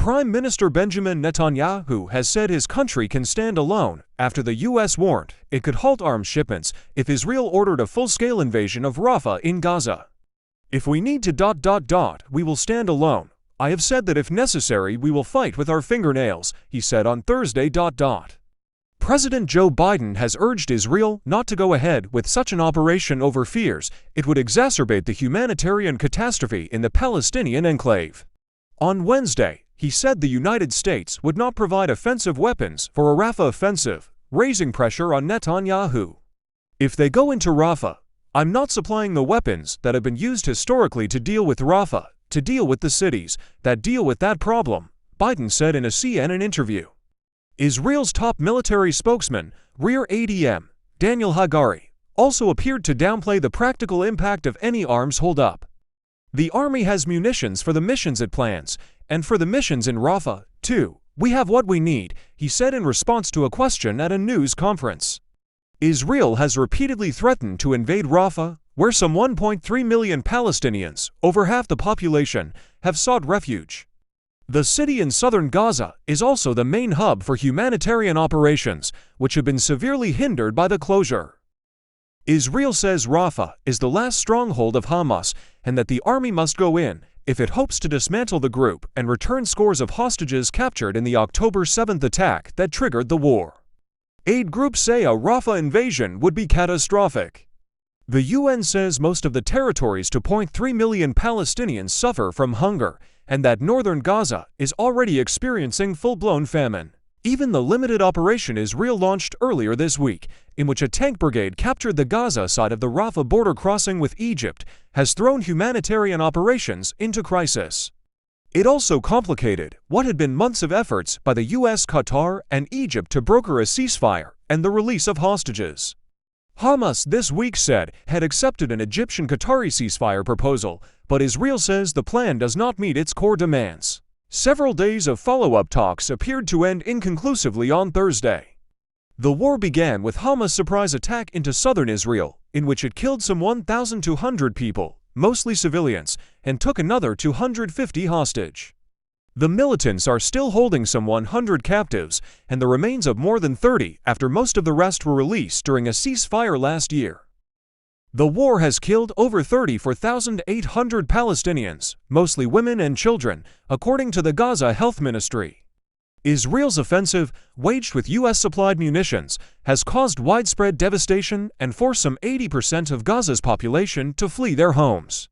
Prime Minister Benjamin Netanyahu has said his country can stand alone after the U.S. warned it could halt arms shipments if Israel ordered a full-scale invasion of Rafah in Gaza. "If we need to ... we will stand alone. I have said that if necessary we will fight with our fingernails," he said on Thursday. President Joe Biden has urged Israel not to go ahead with such an operation over fears it would exacerbate the humanitarian catastrophe in the Palestinian enclave. On Wednesday, he said the United States would not provide offensive weapons for a Rafah offensive, raising pressure on Netanyahu. "If they go into Rafah, I'm not supplying the weapons that have been used historically to deal with Rafah, to deal with the cities that deal with that problem," Biden said in a CNN interview. Israel's top military spokesman, Rear ADM, Daniel Hagari, also appeared to downplay the practical impact of any arms holdup. "The army has munitions for the missions it plans, and for the missions in Rafah, too. We have what we need," he said in response to a question at a news conference. Israel has repeatedly threatened to invade Rafah, where some 1.3 million Palestinians, over half the population, have sought refuge. The city in southern Gaza is also the main hub for humanitarian operations, which have been severely hindered by the closure. Israel says Rafah is the last stronghold of Hamas and that the army must go in if it hopes to dismantle the group and return scores of hostages captured in the October 7th attack that triggered the war. Aid groups say a Rafah invasion would be catastrophic. The UN says most of the territory's 2.3 million Palestinians suffer from hunger and that northern Gaza is already experiencing full-blown famine. Even the limited operation Israel launched earlier this week, in which a tank brigade captured the Gaza side of the Rafah border crossing with Egypt, has thrown humanitarian operations into crisis. It also complicated what had been months of efforts by the US, Qatar, and Egypt to broker a ceasefire and the release of hostages. Hamas this week said had accepted an Egyptian-Qatari ceasefire proposal, but Israel says the plan does not meet its core demands. Several days of follow-up talks appeared to end inconclusively on Thursday. The war began with Hamas' surprise attack into southern Israel, in which it killed some 1,200 people, mostly civilians, and took another 250 hostage. The militants are still holding some 100 captives and the remains of more than 30 after most of the rest were released during a ceasefire last year. The war has killed over 34,800 Palestinians, mostly women and children, according to the Gaza Health Ministry. Israel's offensive, waged with US-supplied munitions, has caused widespread devastation and forced some 80% of Gaza's population to flee their homes.